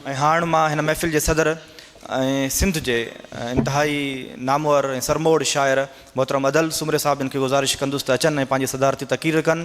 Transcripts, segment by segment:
ऐं हाणे मां हिन महफ़िल जे सदर ऐं सिंध जे इंतिहाई नामवर ऐं सरमोड़ शाइर मोहतरम अदल सुमरे साहिब खे गुज़ारिश कंदुसि त अचनि ऐं पंहिंजी सदारती तक़रीर कनि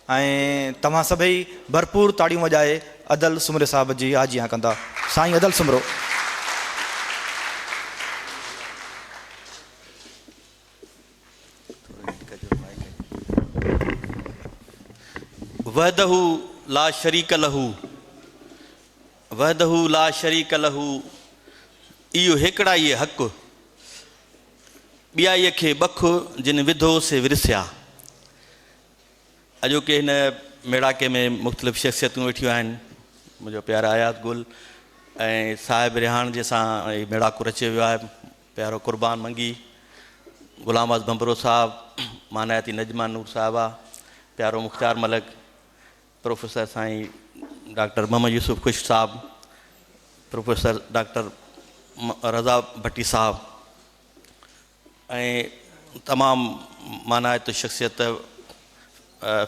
ऐं तव्हां सभई भरपूर ताड़ियूं वॼाए अदल सुमरे साहिब जी आजियां कंदा। साईं अदल सुमरो। वहदहू ला शरीक लहू, वहदहू ला शरीक लहू, इहो हिकिड़ा ई हक़ ॿियाईअ खे बख जिन विधो से विरसिया। अॼोके हिन मेड़ाके में मुख़्तलिफ़ शख़्सियतूं वेठियूं आहिनि। मुंहिंजो प्यारा आयात गुल ऐं साहिब रिहान जंहिंसां मेड़ाको रचियो वियो आहे, प्यारो क़ुर्बान मंगी, ग़ुलाम आज़ बंबरो साहिबु, मानायती नजमा नूर साहिबा, प्यारो मुख़्तार मलक, प्रोफेसर साईं डॉक्टर मोहम्मद यूसुफ खुश साहब, प्रोफेसर डॉक्टर रज़ा भट्टी साहब ऐं तमामु मानायत शख़्सियत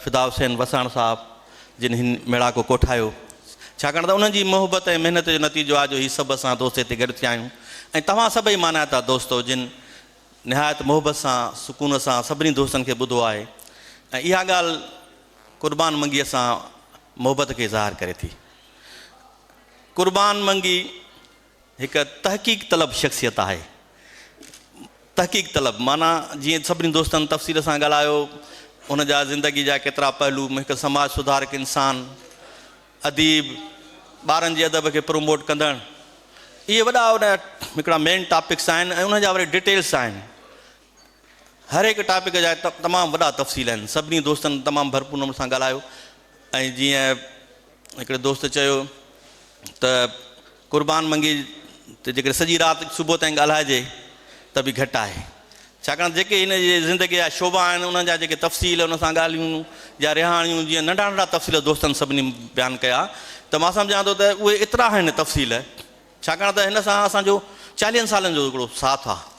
फ़िदा हुसैन वसाण साहब जिन हिन मेड़ा को कोठायो। छाकाणि त उन्हनि जी मोहबत ऐं महिनत जो नतीजो आहे जो हीअ सभु असां दोस्त हिते गॾु थिया आहियूं ऐं तव्हां सभई मानायता दोस्तो जिन निहायत मोहबत सां सुकून सां सभिनी दोस्तनि खे ॿुधो आहे ऐं इहा ॻाल्हि क़ुर्बान मंगीअ सां मोहबत खे इज़हार करे थी। क़ुर्बान मंगी हिकु तहक़ीक़ तलब शख़्सियत आहे। तहक़ीक़ तलब माना जीअं सभिनी दोस्तनि तफ़सील सां ॻाल्हायो, उन जा ज़िंदगी जा केतिरा पहलू, हिकु समाज सुधारक इंसान, अदीब, ॿारनि जे अदब खे प्रोमोट कंदड़, इहे वॾा वॾा हिकिड़ा मेन टॉपिक्स आहिनि ऐं उन जा वरी डिटेल्स आहिनि। हर हिकु टॉपिक जा तमामु वॾा तफ़सील आहिनि। सभिनी दोस्तनि तमामु भरपूर नमूने सां ॻाल्हायो ऐं जीअं हिकिड़े दोस्त चयो त क़ुर्बान मंगी त जेकॾहिं सॼी राति सुबुह ताईं ॻाल्हाइजे त बि घटि आहे। छाकाणि जेके हिन जी ज़िंदगी जा शोभा आहिनि, उन जा जेके तफ़सील, उन सां ॻाल्हियूं या रिहाणियूं, जीअं नंढा नंढा तफ़सील दोस्तनि सभिनी बयानु कया, त मां सम्झां थो त उहे एतिरा आहिनि तफ़सील। छाकाणि त हिन सां असांजो 40 सालनि जो हिकिड़ो साथ आहे।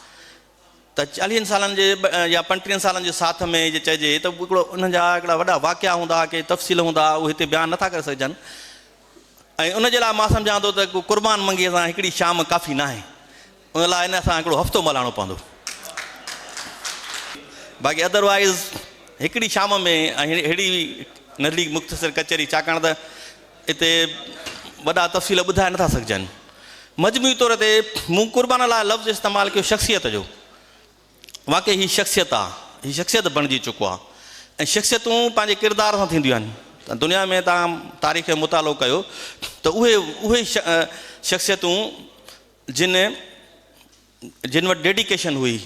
त 40 सालनि जे या 35 सालनि जे साथ में जे चइजे त हिकिड़ो उन्हनि जा हिकिड़ा वॾा वाक़िया हूंदा, के तफ़सील हूंदा, उहे हिते बयानु नथा करे सघजनि ऐं उनजे लाइ मां सम्झां थो त क़ुर्बान मंगीअ सां हिकिड़ी शाम काफ़ी न आहे। उन लाइ इन सां हिकिड़ो हफ़्तो मल्हाइणो पवंदो। बाक़ी अदरवाइज़ हिकिड़ी शाम में अहिड़ी नंढी मुख़्तसिर कचहरी, छाकाणि त हिते वॾा तफ़सील ॿुधाए नथा सघजनि। मजमूई तौर ते मूं क़ुर्बान लाइ लफ़्ज़ इस्तेमालु कयो शख़्सियत जो। वाक़ई हीअ शख़्सियत आहे, हीअ शख़्सियत बणिजी चुको आहे ऐं शख़्सियतूं पंहिंजे किरदार सां थींदियूं आहिनि। त दुनिया में तव्हां तारीख़ जो मुतालो कयो त उहे शख़्सियतूं जिन वटि डेडिकेशन हुई,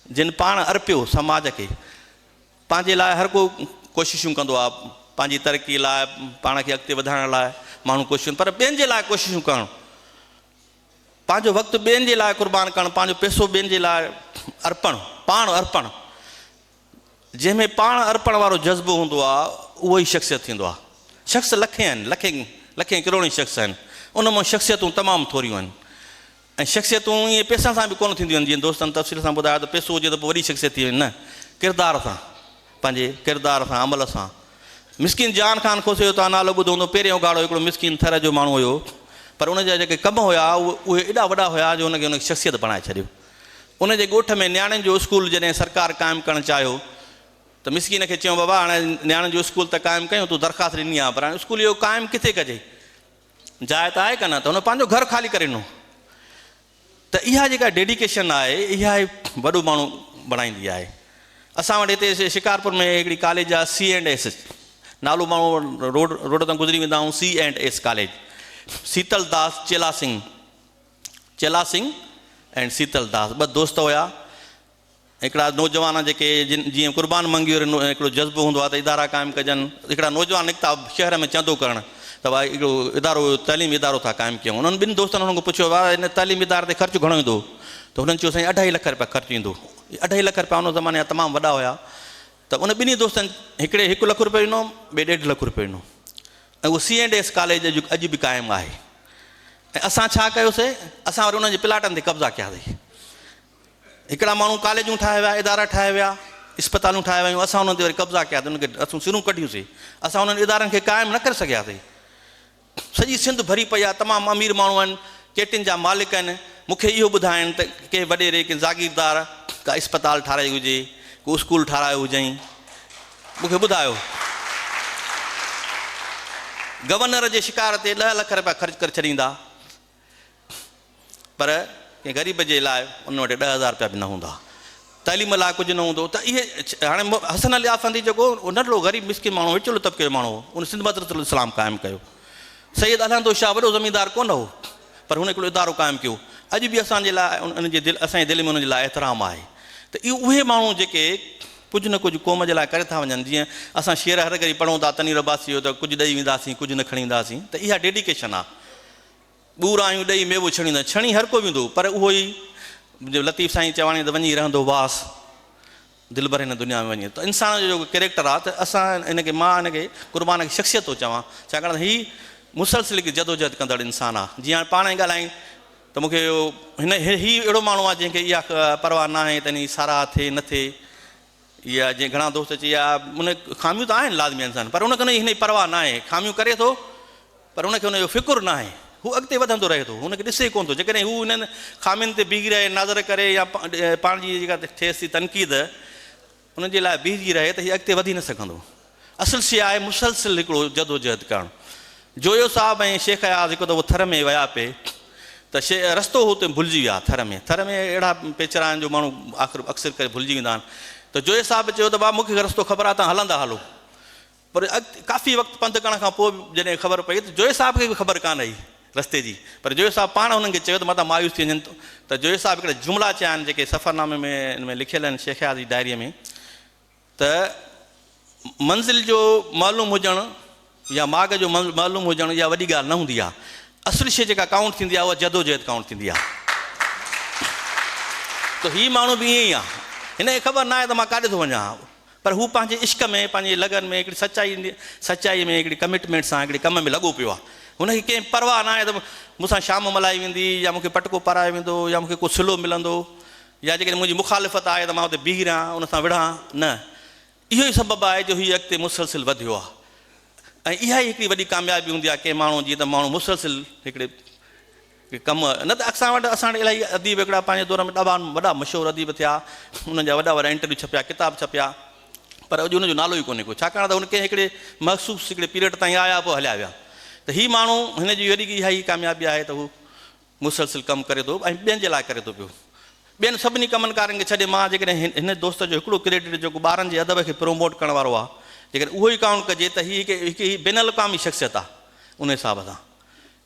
जिन पाण अर्पियो समाज खे, पंहिंजे लाइ हर को कोशिशूं कंदो आहे, पंहिंजी तरक़ी लाइ, पाण खे अॻिते वधाइण लाइ माण्हू कोशिशूं, पर ॿियनि जे लाइ कोशिशूं करणु, पंहिंजो वक़्तु ॿियनि जे लाइ क़ुर्बान करणु, पंहिंजो पैसो ॿियनि जे लाइ अर्पणु, पाण अर्पणु, जंहिंमें पाण अर्पण वारो जज़्बो हूंदो आहे उहो ई शख़्सियत थींदो आहे। शख़्स लखे आहिनि, लखे करोड़े शख़्स आहिनि, उन मां शख़्सियतूं तमामु थोरियूं आहिनि ऐं शख़्सियतूं ईअं पैसनि सां बि कोन थींदियूं आहिनि। जीअं दोस्तनि तफ़सील सां ॿुधायो त पैसो हुजे त पोइ वॾी शख़्सियत थी वञे, न, किरदार सां, पंहिंजे किरदार सां, अमल सां। मिसकिन जान ख़ान खोसे जो तव्हां नालो ॿुधो हूंदो, पहिरियों गाड़ो हिकिड़ो मिसकिन थर जो माण्हू हुयो, पर उनजा जेके कम हुया उहे एॾा वॾा हुया जो हुनखे शख़्सियत बणाए छॾियो। उनजे ॻोठ में नियाणियुनि जो स्कूल जॾहिं सरकार क़ाइमु करणु चाहियो त मिसकिन खे चयूं, बाबा हाणे नियाणियुनि जो स्कूल त क़ाइमु कयूं, तूं दरख़्वास्त ॾिनी आहे, पर हाणे स्कूल इहो क़ाइमु किथे कजे, जाइ त आहे कान, त हुन पंहिंजो घर ख़ाली करे ॾिनो। त इहा जेका डेडिकेशन आहे, इहा वॾो माण्हू बणाईंदी आहे। असां वटि हिते शिकारपुर में हिकिड़ी कॉलेज आहे C&S, नालो माण्हू रोड तां गुज़री वेंदा आहियूं, C&S कॉलेज, शीतल दास, चेला सिंह ऐं शीतल दास, ॿ दोस्त हुया। हिकिड़ा नौजवान जेके जीअं क़ुर्बान मंगी हिकिड़ो जज़्बो हूंदो आहे त इदारा क़ाइमु कजनि, हिकिड़ा नौजवान निकिता शहर में चंदो करणु त भाई हिकिड़ो इदारो, तइलीमी इदारो था क़ाइमु कयूं। उन्हनि ॿिनि दोस्तनि हुननि खां पुछियो, भाई हिन तइलीमी इदारे ते ख़र्चु घणो ईंदो? त हुननि चयो, साईं 2.5 लख रुपया ख़र्चु ईंदो। 2.5 लख रुपया उन ज़माने जा तमामु वॾा हुया। त उन ॿिन्ही दोस्तनि, हिकिड़े 1 लख रुपयो ॾिनो, ॿिए 1.5 लख रुपयो ॾिनो ऐं उहो C&S कॉलेज अॼु बि क़ाइमु आहे। ऐं असां छा कयोसीं, असां वरी उन्हनि जे प्लाटनि ते कब्ज़ा कयासीं। हिकिड़ा माण्हू कॉलेजूं ठाहे विया, इदारा ठाहे विया, इस्पतालूं ठाहे वियूं, असां उन्हनि ते वरी कब्ज़ा कयासीं, उनखे असां सिरूं कढियूंसीं। असां उन्हनि इदारनि खे क़ाइमु न करे सघियासीं। सॼी सिंध भरी पई आहे, तमामु अमीर माण्हू आहिनि, चेटियुनि जा मालिक आहिनि। मूंखे इहो ॿुधाइनि त के वॾेरे के ज़ागीरदार का इस्पताल ठाराई हुजे, को स्कूल ठारायो हुजईं, मूंखे ॿुधायो। गवर्नर जे शिकार ते 10 लख रुपया ख़र्च करे छॾींदा, पर कंहिं ग़रीब जे लाइ उन वटि 10,000 रुपया बि न हूंदा, तइलीम लाइ कुझु न हूंदो। त इहे हाणे हसन अली आफ़ंदी जेको नंढड़ो ग़रीब मिसकिन माण्हू, विचोलो तबिके जो माण्हू, उन सिंध मदरसतुल इस्लाम क़ाइमु कयो। सैयद अलहंदो शाह वॾो ज़मींदार कोन हो, पर हुन हिकिड़ो इदारो क़ाइमु कयो। अॼु बि असांजे लाइ उनजे असांजे दिलि में उनजे लाइ एतिराम आहे। त इहो उहे माण्हू जेके कुझु न कुझु क़ौम जे लाइ करे था वञनि। जीअं असां शेर हर घड़ी पढ़ूं था तनीर अब्बासी जो, त कुझु ॾेई वेंदासीं, कुझु न खणी ईंदासीं, त इहा डेडिकेशन आहे। ॿूरायूं ॾेई मेवो छणींदा, छणी हर को वेंदो, पर उहो ई लतीफ़ साईं चवाणी त वञी रहंदो वास, दिलि भर हिन दुनिया में वञे। त इंसान जो जेको कैरेक्टर आहे, त असां मां हिनखे क़ुर्बान खे शख़्सियत थो चवां, छाकाणि त हीउ मुसलसिल हिकु जदोजहद कंदड़ इंसानु आहे। जीअं हाणे पाण ई ॻाल्हायूं त मूंखे हीउ अहिड़ो माण्हू आहे जंहिंखे इहा परवाह न आहे त इन साराह थिए न थिए, इहा जीअं घणा दोस्त अची विया, उन ख़ामियूं त आहिनि लाज़मी इंसानु, पर उनखे हिन जी परवाह न आहे। ख़ामियूं करे थो, पर उनखे हुनजो फ़िकुरु न आहे, हू अॻिते वधंदो रहे थो, हुनखे ॾिसे कोन थो। जेकॾहिं हू हिननि ख़ामियुनि ते बीही रहे, नज़र करे, या पाण जी जेका थिएसि थी तनक़ीद, उनजे लाइ बीहजी रहे, त हीउ अॻिते वधी न सघंदो। असुलु शइ आहे मुसलसिल हिकिड़ो जदोजहद करणु। जोयो साहब ऐं शेख अयाज़ हिकु दफ़ो थर में विया पिए, त रस्तो हुते भुलिजी विया। थर में अहिड़ा पेचर आहिनि जो माण्हू अक्सर करे भुलिजी वेंदा आहिनि। त जोयो साहब चयो त भाउ मूंखे रस्तो ख़बर आहे, तव्हां हलंदा हलो। पर काफ़ी वक़्तु पंधु करण खां पोइ जॾहिं ख़बर पई, त जोयो साहब खे बि ख़बर कान आई रस्ते जी, पर जोयो साहब पाण हुननि खे चयो त मथां मायूस थी वञनि। त जोयो साहब हिकिड़े जुमिला चया आहिनि जेके सफ़रनामे में लिखियल आहिनि, शेख अयाज़ जी डायरीअ में, त मंज़िल जो मालूम हुजणु या माॻ जो मालूम हुजणु इहा वॾी ॻाल्हि न हूंदी आहे। असुलु शइ जेका काउंट थींदी आहे, उहा जदोजहद काउंट थींदी आहे। त हीउ माण्हू बि ईअं ई आहे, हिनखे ख़बर न आहे त मां काॾे थो वञा, पर हू पंहिंजे इश्क में, पंहिंजे लगन में, हिकिड़ी सचाई में, हिकिड़ी कमिटमेंट सां हिकिड़े कम में लॻो पियो आहे। हुनखे कंहिं परवाह न आहे त मूंसां शाम मल्हाई वेंदी, या मूंखे पटको पाराए वेंदो, या मूंखे को सिलो मिलंदो, या जेकॾहिं मुंहिंजी मुखालिफ़त आहे त मां हुते बीही रहां, उन सां विढ़ां न। इहो ई सबबु आहे जो हीउ अॻिते मुसलसिल वधियो आहे। ऐं इहा ई हिकिड़ी वॾी कामयाबी हूंदी आहे कंहिं माण्हू जी, त माण्हू मुसलसिल हिकिड़े कमु। न त असां वटि इलाही अदीब हिकिड़ा पंहिंजे दौर में ॾाढा वॾा मशहूरु अदीब थिया, उन्हनि जा वॾा इंटरव्यू छपिया, किताब छपिया, पर अॼु हुनजो नालो ई कोन्हे को, छाकाणि त हुन कंहिं हिकिड़े मख़सूस हिकिड़े पीरियड ताईं आया, पोइ हलिया विया। त हीउ माण्हू, हिन जी वॾी इहा ई कामयाबी आहे त हू मुसलसिल कमु करे थो ऐं ॿियनि जे लाइ करे थो पियो। ॿियनि सभिनी कमनि कारनि खे छॾे मां जेकॾहिं हिन दोस्त जो हिकिड़ो क्रेडिट जेको ॿारनि जे अदब खे प्रमोट करण वारो आहे, जेकॾहिं उहो ई काउंट कजे त हीअ हिकु बिन अक़वामी शख़्सियत आहे। उन हिसाब सां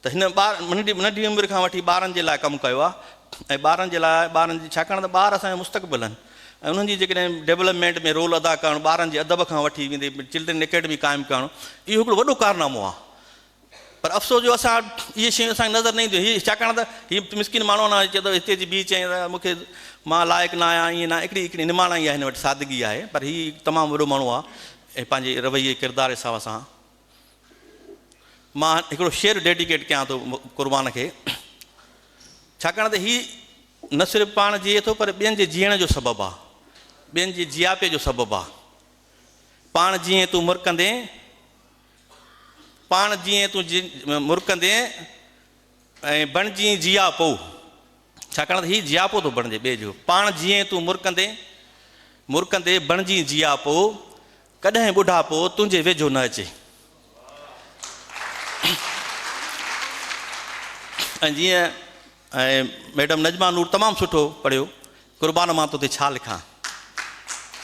त हिन नंढी उमिरि खां वठी ॿारनि जे लाइ कमु कयो आहे, ऐं ॿारनि जी, छाकाणि त ॿार असांजो मुस्तक़बिल आहिनि, ऐं उन्हनि जी जेकॾहिं डेवलपमेंट में रोल अदा करणु, ॿारनि जे अदब खां वठी वेंदे चिल्ड्रन एकेडमी क़ाइमु करणु, इहो हिकिड़ो वॾो कारनामो आहे। पर अफ़सोस जो असां इहे शयूं असांखे नज़र न ईंदियूं। हीअ छाकाणि त हीअ मिसकिन माण्हू न चए थो हिते जी ॿी चई त मूंखे मां लाइक़ु न आहियां, ईअं न, हिकिड़ी निमाणा ई आहे हिन वटि, सादगी आहे, पर हीअ तमामु वॾो माण्हू आहे ऐं पंहिंजे रवैये किरदार हिसाब सां। मां हिकिड़ो शेर डेडिकेट कयां थो क़ुर्बान खे, छाकाणि त हीअ न सिर्फ़ु पाण जीए थो, पर ॿियनि जे जीअण जो सबबु आहे, ॿियनि जे जियापे जो सबबु आहे। पाण जीअं तूं मुरकंदे, पाण जीअं तूं मुरकंदे ऐं बणिजी जिया पोइ, छाकाणि त हीउ जियापो थो बणिजे ॿिए जो। पाण जीअं तूं मुरकंदे बणिजी जिया पोइ, कॾहिं ॿुढापो तुंहिंजे वेझो न अचे। ऐं जीअं मैडम नजमा नूर तमामु सुठो पढ़ियो, क़ुर्बान मां तोते छा लिखां,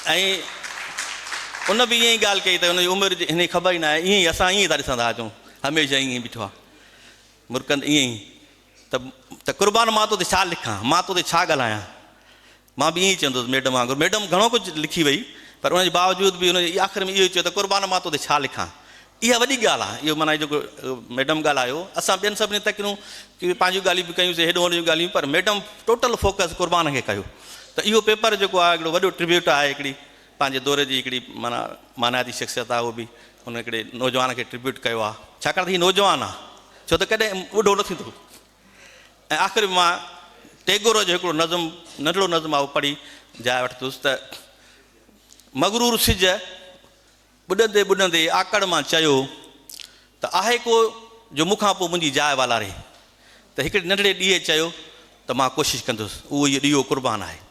ऐं उन बि ईअं ई ॻाल्हि कई त हुनजी उमिरि हिन जी ख़बर ई न आहे। ईअं ई असां ईअं ई था ॾिसंदा अचूं, हमेशह ईअं ई बीठो आहे मुरकंद ईअं ई। त क़ुर्बान मां तोते छा लिखां, मां तोते छा ॻाल्हायां। मां बि ईअं ई चवंदुसि मैडम वांगुरु। मैडम घणो कुझु लिखी वई, पर उनजे बावजूदि बि उनजे आख़िर में इहो ई चयो त क़ुर्बान मां तोते छा लिखां। इहा वॾी ॻाल्हि आहे। इहो माना जेको मैडम ॻाल्हायो, असां ॿियनि सभिनी तकिरूं की पंहिंजूं ॻाल्हियूं बि कयूंसीं, हेॾो होॾो जूं ॻाल्हियूं, पर मैडम टोटल फोकस क़ुर्बान खे कयो। त इहो पेपर जेको आहे हिकिड़ो वॾो ट्रिब्यूट आहे, हिकिड़ी पंहिंजे दौर जी हिकिड़ी मानाती शख़्सियत आहे। उहो बि हुन हिकिड़े नौजवान खे ट्रिब्यूट कयो आहे, छाकाणि त हीउ नौजवान आहे, छो त कॾहिं ॿुढो न थींदो। ऐं आख़िर में मां टैगोर जो हिकिड़ो नंढिड़ो नज़म आहे, उहो पढ़ी जाइ वठंदुसि त मगरूर सिज ॿुॾंदे ॿुॾंदे आकड़ मां चयो त आहे को जो मूंखां पोइ मुंहिंजी जाइ वालारे, त हिकिड़े नंढड़े ॾींहुं चयो त मां कोशिशि कंदुसि, उहो इहो ॾीओ क़ुर्बान आहे।